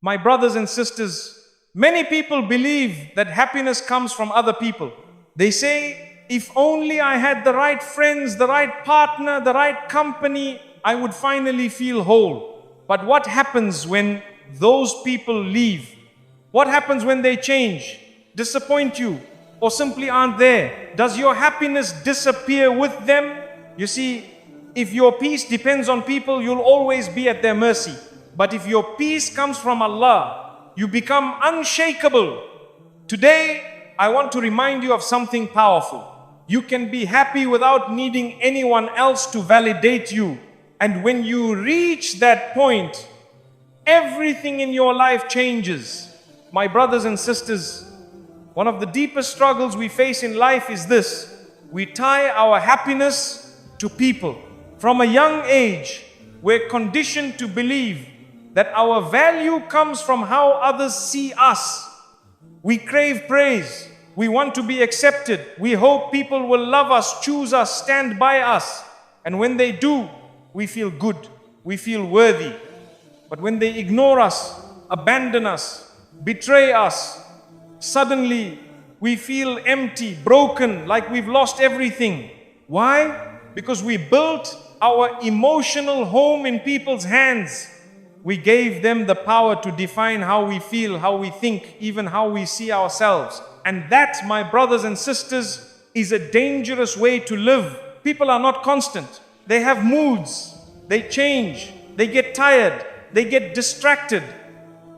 My brothers and sisters, many people believe that happiness comes from other people. They say, if only I had the right friends, the right partner, the right company, I would finally feel whole. But what happens when those people leave? What happens when they change, disappoint you, or simply aren't there? Does your happiness disappear with them? You see, if your peace depends on people, you'll always be at their mercy. But if your peace comes from Allah, you become unshakable. Today, I want to remind you of something powerful. You can be happy without needing anyone else to validate you. And when you reach that point, everything in your life changes. My brothers and sisters, one of the deepest struggles we face in life is this. We tie our happiness to people. From a young age, we're conditioned to believe that our value comes from how others see us. We crave praise. We want to be accepted. We hope people will love us, choose us, stand by us. And when they do, we feel good. We feel worthy. But when they ignore us, abandon us, betray us, suddenly we feel empty, broken, like we've lost everything. Why? Because we built our emotional home in people's hands. We gave them the power to define how we feel, how we think, even how we see ourselves. And that, my brothers and sisters, is a dangerous way to live. People are not constant. They have moods. They change. They get tired. They get distracted.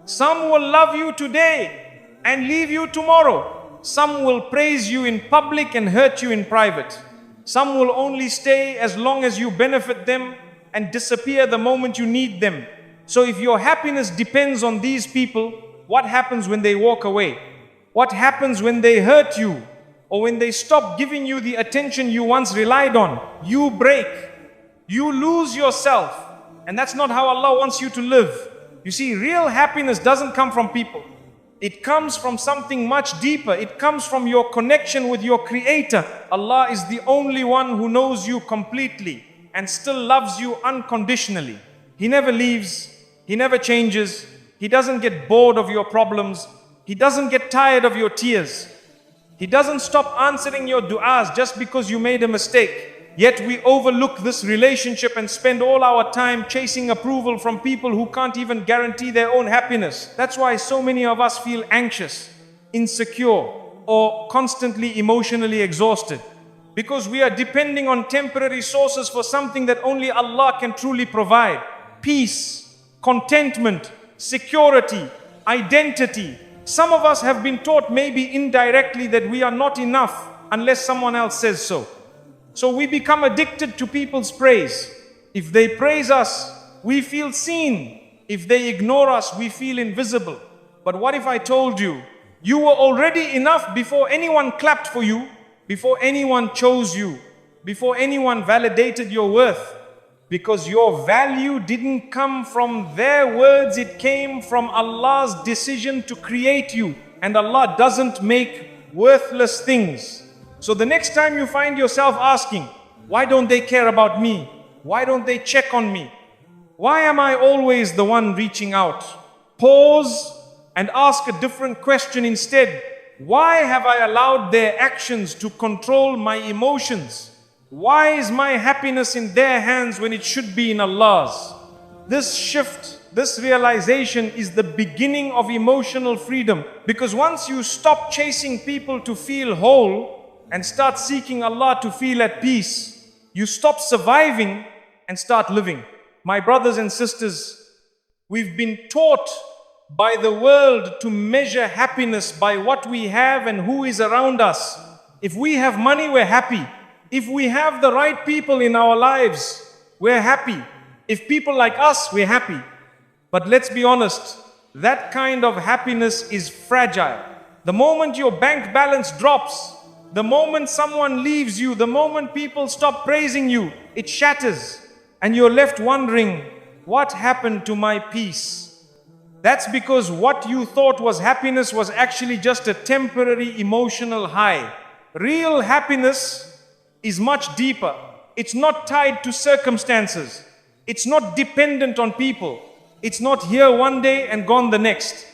Some will love you today and leave you tomorrow. Some will praise you in public and hurt you in private. Some will only stay as long as you benefit them and disappear the moment you need them. So if your happiness depends on these people, what happens when they walk away? What happens when they hurt you? Or when they stop giving you the attention you once relied on? You break. You lose yourself. And that's not how Allah wants you to live. You see, real happiness doesn't come from people. It comes from something much deeper. It comes from your connection with your Creator. Allah is the only one who knows you completely and still loves you unconditionally. He never leaves. He never changes. He doesn't get bored of your problems. He doesn't get tired of your tears. He doesn't stop answering your du'as just because you made a mistake. Yet we overlook this relationship and spend all our time chasing approval from people who can't even guarantee their own happiness. That's why so many of us feel anxious, insecure, or constantly emotionally exhausted. Because we are depending on temporary sources for something that only Allah can truly provide. Peace, contentment, security, identity. Some of us have been taught maybe indirectly that we are not enough unless someone else says so. So we become addicted to people's praise. If they praise us, we feel seen. If they ignore us, we feel invisible. But what if I told you, you were already enough before anyone clapped for you, before anyone chose you, before anyone validated your worth? Because your value didn't come from their words, it came from Allah's decision to create you. And Allah doesn't make worthless things. So the next time you find yourself asking, why don't they care about me? Why don't they check on me? Why am I always the one reaching out? Pause and ask a different question instead. Why have I allowed their actions to control my emotions? Why is my happiness in their hands when it should be in Allah's? This shift, this realization is the beginning of emotional freedom. Because once you stop chasing people to feel whole and start seeking Allah to feel at peace, you stop surviving and start living. My brothers and sisters, we've been taught by the world to measure happiness by what we have and who is around us. If we have money, we're happy. If we have the right people in our lives, we're happy. If people like us, we're happy. But let's be honest, that kind of happiness is fragile. The moment your bank balance drops, the moment someone leaves you, the moment people stop praising you, it shatters. And you're left wondering, what happened to my peace? That's because what you thought was happiness was actually just a temporary emotional high. Real happiness is much deeper. It's not tied to circumstances. It's not dependent on people. It's not here one day and gone the next.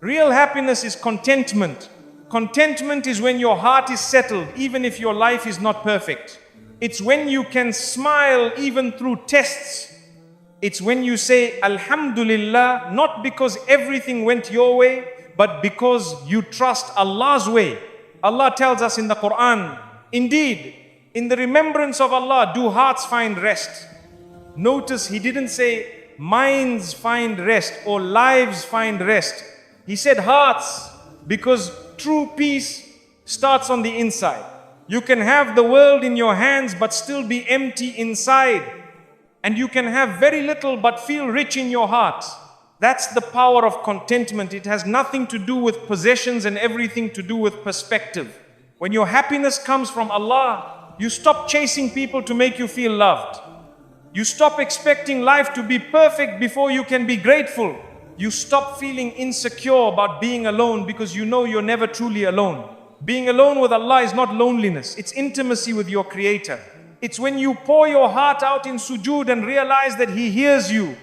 Real happiness is contentment. Contentment is when your heart is settled, even if your life is not perfect. It's when you can smile even through tests. It's when you say, Alhamdulillah, not because everything went your way, but because you trust Allah's way. Allah tells us in the Quran, indeed, in the remembrance of Allah, do hearts find rest. Notice He didn't say, minds find rest or lives find rest. He said hearts, because true peace starts on the inside. You can have the world in your hands but still be empty inside. And you can have very little but feel rich in your heart. That's the power of contentment. It has nothing to do with possessions and everything to do with perspective. When your happiness comes from Allah, you stop chasing people to make you feel loved. You stop expecting life to be perfect before you can be grateful. You stop feeling insecure about being alone because you know you're never truly alone. Being alone with Allah is not loneliness, it's intimacy with your Creator. It's when you pour your heart out in sujood and realize that He hears you.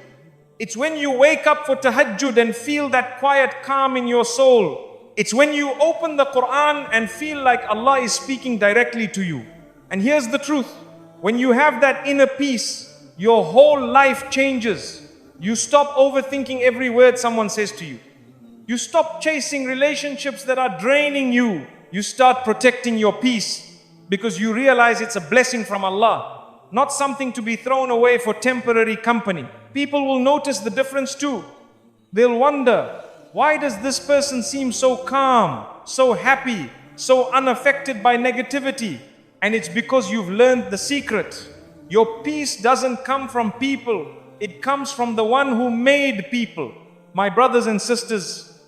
It's when you wake up for tahajjud and feel that quiet calm in your soul. It's when you open the Quran and feel like Allah is speaking directly to you. And here's the truth. When you have that inner peace, your whole life changes. You stop overthinking every word someone says to you. You stop chasing relationships that are draining you. You start protecting your peace because you realize it's a blessing from Allah, not something to be thrown away for temporary company. People will notice the difference too. They'll wonder, why does this person seem so calm, so happy, so unaffected by negativity? And it's because you've learned the secret. Your peace doesn't come from people. It comes from the one who made people. My brothers and sisters,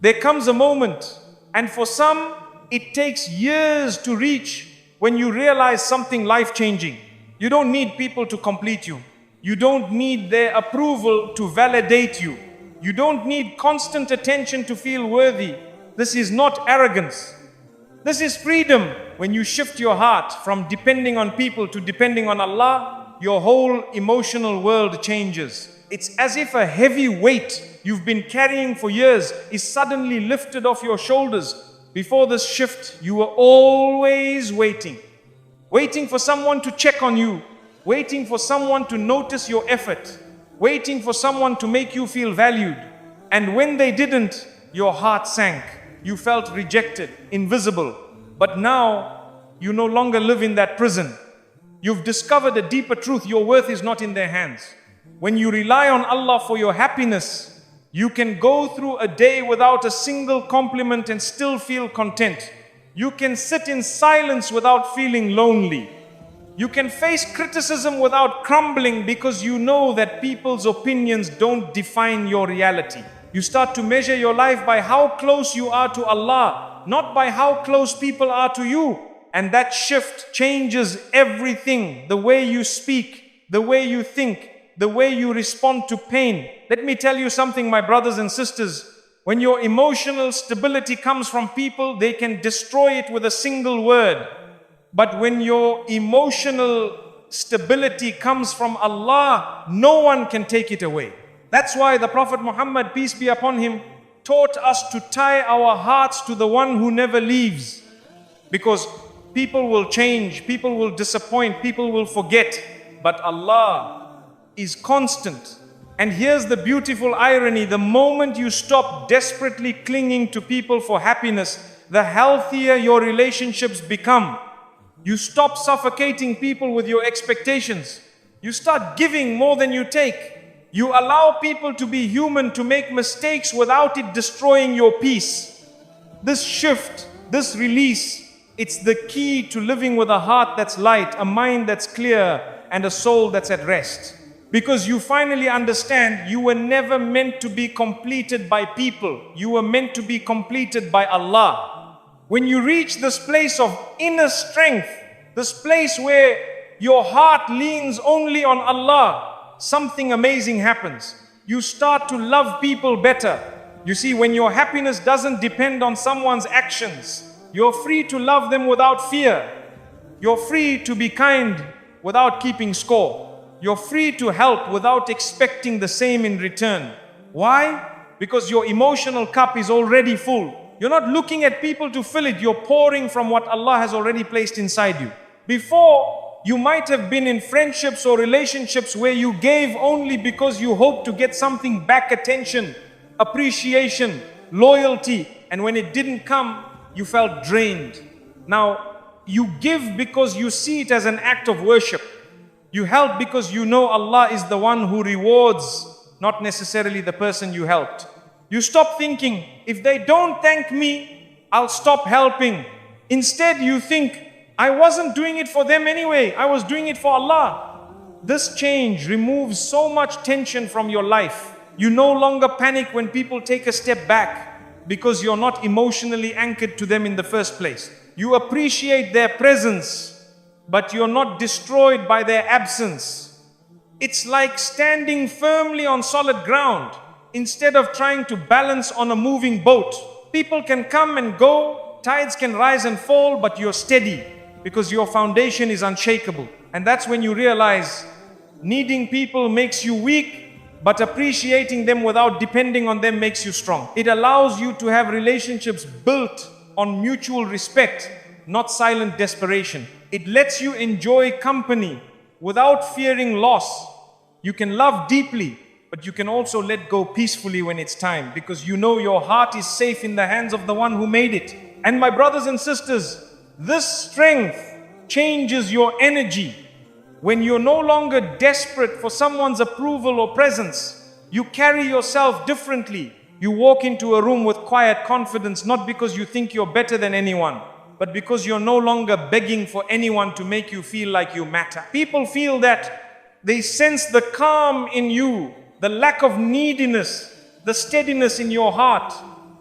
there comes a moment, and for some, it takes years to reach when you realize something life-changing. You don't need people to complete you. You don't need their approval to validate you. You don't need constant attention to feel worthy. This is not arrogance. This is freedom. When you shift your heart from depending on people to depending on Allah, your whole emotional world changes. It's as if a heavy weight you've been carrying for years is suddenly lifted off your shoulders. Before this shift, you were always waiting. Waiting for someone to check on you. Waiting for someone to notice your effort. Waiting for someone to make you feel valued. And when they didn't, your heart sank. You felt rejected, invisible. But now, you no longer live in that prison. You've discovered a deeper truth. Your worth is not in their hands. When you rely on Allah for your happiness, you can go through a day without a single compliment and still feel content. You can sit in silence without feeling lonely. You can face criticism without crumbling because you know that people's opinions don't define your reality. You start to measure your life by how close you are to Allah, not by how close people are to you. And that shift changes everything. The way you speak, the way you think, the way you respond to pain. Let me tell you something, my brothers and sisters. When your emotional stability comes from people, they can destroy it with a single word. But when your emotional stability comes from Allah, no one can take it away. That's why the Prophet Muhammad, peace be upon him, taught us to tie our hearts to the one who never leaves. Because people will change, people will disappoint, people will forget. But Allah is constant. And here's the beautiful irony. The moment you stop desperately clinging to people for happiness, the healthier your relationships become. You stop suffocating people with your expectations. You start giving more than you take. You allow people to be human, to make mistakes without it destroying your peace. This shift, this release, it's the key to living with a heart that's light, a mind that's clear, and a soul that's at rest. Because you finally understand you were never meant to be completed by people. You were meant to be completed by Allah. When you reach this place of inner strength, this place where your heart leans only on Allah, something amazing happens. You start to love people better. You see, when your happiness doesn't depend on someone's actions, you're free to love them without fear. You're free to be kind without keeping score. You're free to help without expecting the same in return. Why? Because your emotional cup is already full. You're not looking at people to fill it. You're pouring from what Allah has already placed inside you. Before, you might have been in friendships or relationships where you gave only because you hoped to get something back: attention, appreciation, loyalty. And when it didn't come, you felt drained. Now, you give because you see it as an act of worship. You help because you know Allah is the one who rewards, not necessarily the person you helped. You stop thinking, if they don't thank me, I'll stop helping. Instead, you think, I wasn't doing it for them anyway. I was doing it for Allah. This change removes so much tension from your life. You no longer panic when people take a step back because you're not emotionally anchored to them in the first place. You appreciate their presence, but you're not destroyed by their absence. It's like standing firmly on solid ground instead of trying to balance on a moving boat. People can come and go, tides can rise and fall, but you're steady because your foundation is unshakable. And that's when you realize needing people makes you weak, but appreciating them without depending on them makes you strong. It allows you to have relationships built on mutual respect, not silent desperation. It lets you enjoy company without fearing loss. You can love deeply, but you can also let go peacefully when it's time, because you know your heart is safe in the hands of the one who made it. And my brothers and sisters, this strength changes your energy. When you're no longer desperate for someone's approval or presence, you carry yourself differently. You walk into a room with quiet confidence, not because you think you're better than anyone, but because you're no longer begging for anyone to make you feel like you matter. People feel that they sense the calm in you, the lack of neediness, the steadiness in your heart.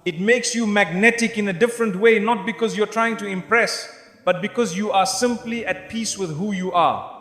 It makes you magnetic in a different way, not because you're trying to impress, but because you are simply at peace with who you are.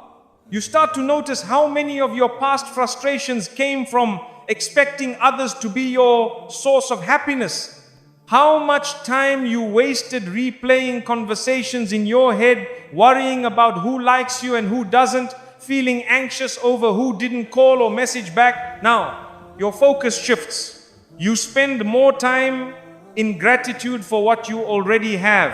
You start to notice how many of your past frustrations came from expecting others to be your source of happiness. How much time you wasted replaying conversations in your head, worrying about who likes you and who doesn't, feeling anxious over who didn't call or message back. Now, your focus shifts. You spend more time in gratitude for what you already have.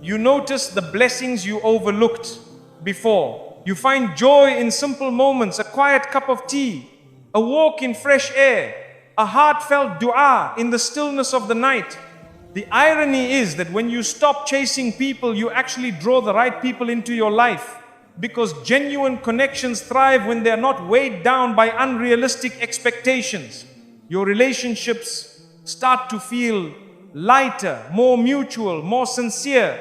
You notice the blessings you overlooked before. You find joy in simple moments: a quiet cup of tea, a walk in fresh air, a heartfelt dua in the stillness of the night. The irony is that when you stop chasing people, you actually draw the right people into your life, because genuine connections thrive when they're not weighed down by unrealistic expectations. Your relationships start to feel lighter, more mutual, more sincere.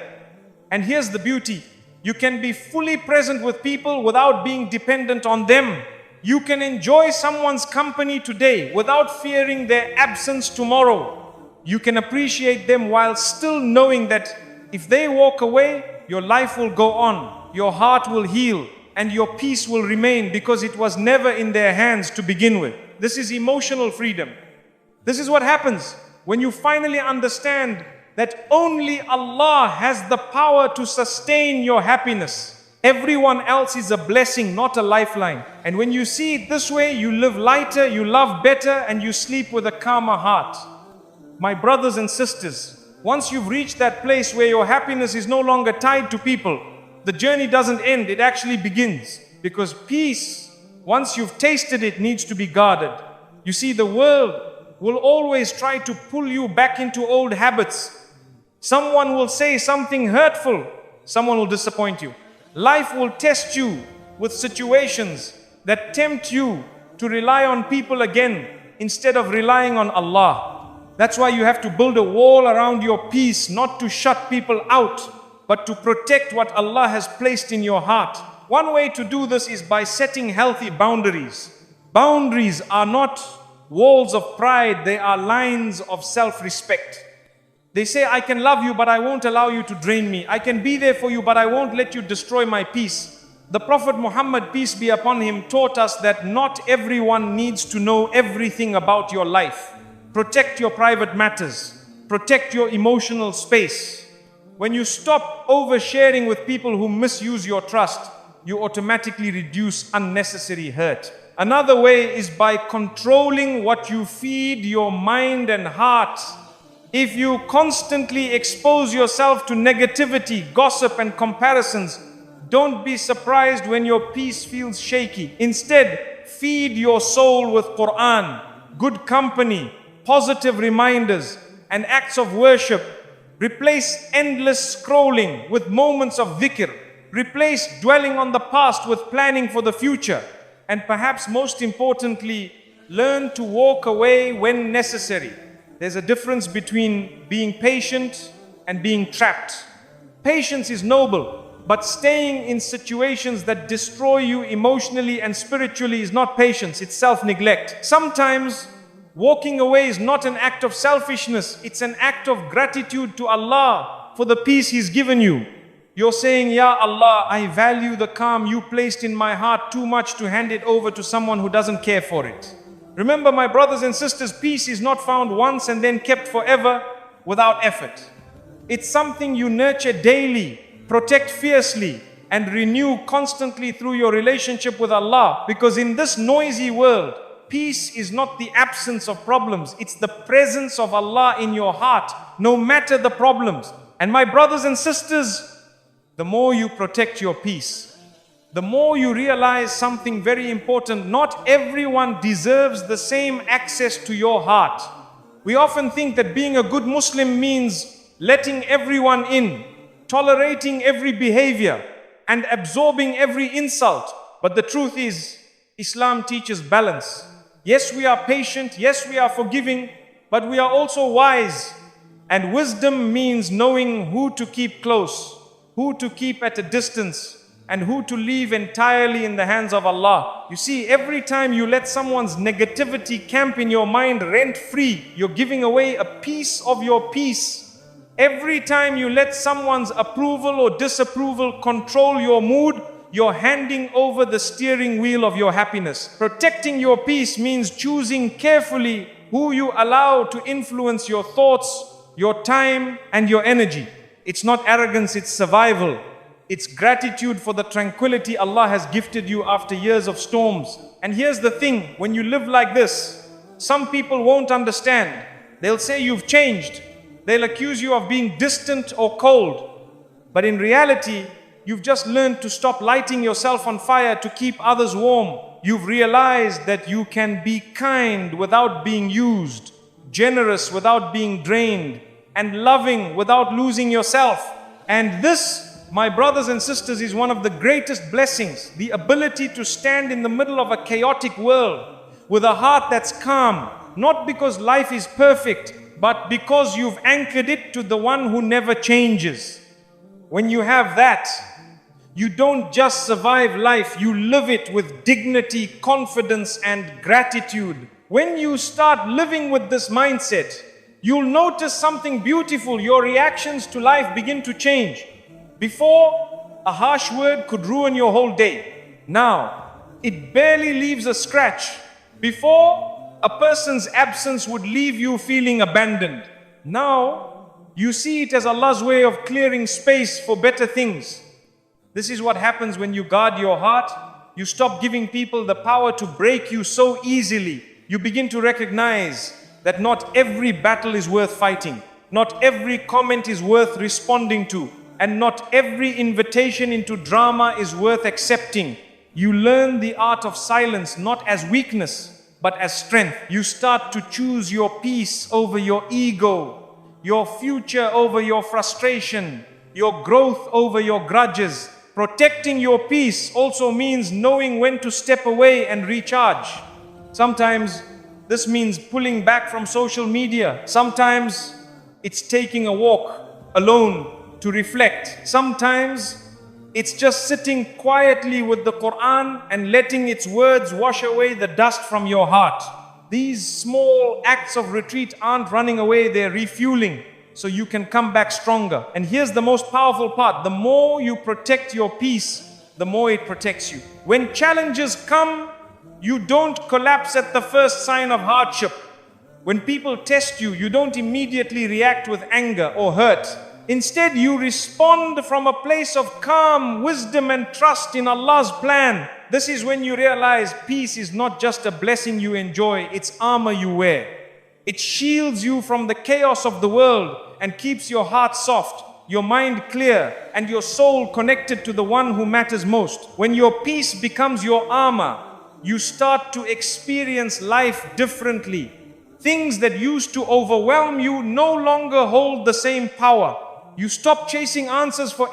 And here's the beauty: you can be fully present with people without being dependent on them. You can enjoy someone's company today without fearing their absence tomorrow. You can appreciate them while still knowing that if they walk away, your life will go on, your heart will heal, and your peace will remain, because it was never in their hands to begin with. This is emotional freedom. This is what happens when you finally understand that only Allah has the power to sustain your happiness. Everyone else is a blessing, not a lifeline. And when you see it this way, you live lighter, you love better, and you sleep with a calmer heart. My brothers and sisters, once you've reached that place where your happiness is no longer tied to people, the journey doesn't end, it actually begins. Because peace, once you've tasted it, needs to be guarded. You see, the world will always try to pull you back into old habits. Someone will say something hurtful, someone will disappoint you. Life will test you with situations that tempt you to rely on people again instead of relying on Allah. That's why you have to build a wall around your peace, not to shut people out, but to protect what Allah has placed in your heart. One way to do this is by setting healthy boundaries. Boundaries are not walls of pride, they are lines of self-respect. They say, I can love you, but I won't allow you to drain me. I can be there for you, but I won't let you destroy my peace. The Prophet Muhammad, peace be upon him, taught us that not everyone needs to know everything about your life. Protect your private matters. Protect your emotional space. When you stop oversharing with people who misuse your trust, you automatically reduce unnecessary hurt. Another way is by controlling what you feed your mind and heart. If you constantly expose yourself to negativity, gossip and comparisons, don't be surprised when your peace feels shaky. Instead, feed your soul with Quran, good company, positive reminders, and acts of worship. Replace endless scrolling with moments of dhikr. Replace dwelling on the past with planning for the future. And perhaps most importantly, learn to walk away when necessary. There's a difference between being patient and being trapped. Patience is noble, but staying in situations that destroy you emotionally and spiritually is not patience, it's self-neglect. Sometimes walking away is not an act of selfishness, it's an act of gratitude to Allah for the peace He's given you. You're saying, Ya Allah, I value the calm you placed in my heart too much to hand it over to someone who doesn't care for it. Remember, my brothers and sisters, peace is not found once and then kept forever without effort. It's something you nurture daily, protect fiercely, and renew constantly through your relationship with Allah. Because in this noisy world, peace is not the absence of problems, it's the presence of Allah in your heart, no matter the problems. And my brothers and sisters, the more you protect your peace, the more you realize something very important. Not everyone deserves the same access to your heart. We often think that being a good Muslim means letting everyone in, tolerating every behavior, and absorbing every insult. But the truth is, Islam teaches balance. Yes, we are patient, yes, we are forgiving, but we are also wise. And wisdom means knowing who to keep close, who to keep at a distance, and who to leave entirely in the hands of Allah. You see, every time you let someone's negativity camp in your mind rent-free, you're giving away a piece of your peace. Every time you let someone's approval or disapproval control your mood, you're handing over the steering wheel of your happiness. Protecting your peace means choosing carefully who you allow to influence your thoughts, your time, and your energy. It's not arrogance, it's survival. It's gratitude for the tranquility Allah has gifted you after years of storms. And here's the thing, when you live like this, some people won't understand. They'll say you've changed. They'll accuse you of being distant or cold. But in reality, you've just learned to stop lighting yourself on fire to keep others warm. You've realized that you can be kind without being used, generous without being drained, and loving without losing yourself. And this, my brothers and sisters, is one of the greatest blessings, the ability to stand in the middle of a chaotic world with a heart that's calm, not because life is perfect, but because you've anchored it to the one who never changes. When you have that, you don't just survive life, you live it with dignity, confidence, and gratitude. When you start living with this mindset, you'll notice something beautiful. Your reactions to life begin to change. Before, a harsh word could ruin your whole day. Now, it barely leaves a scratch. Before, a person's absence would leave you feeling abandoned. Now, you see it as Allah's way of clearing space for better things. This is what happens when you guard your heart. You stop giving people the power to break you so easily. You begin to recognize that not every battle is worth fighting. Not every comment is worth responding to. And not every invitation into drama is worth accepting. You learn the art of silence not as weakness, but as strength. You start to choose your peace over your ego, your future over your frustration, your growth over your grudges. Protecting your peace also means knowing when to step away and recharge. Sometimes this means pulling back from social media. Sometimes it's taking a walk alone to reflect. Sometimes it's just sitting quietly with the Quran and letting its words wash away the dust from your heart. These small acts of retreat aren't running away, they're refueling so you can come back stronger. And here's the most powerful part. The more you protect your peace, the more it protects you. When challenges come, you don't collapse at the first sign of hardship. When people test you, you don't immediately react with anger or hurt. Instead, you respond from a place of calm, wisdom and trust in Allah's plan. This is when you realize peace is not just a blessing you enjoy, it's armor you wear. It shields you from the chaos of the world and keeps your heart soft, your mind clear, and your soul connected to the one who matters most. When your peace becomes your armor, you start to experience life differently. Things that used to overwhelm you no longer hold the same power. You stop chasing answers for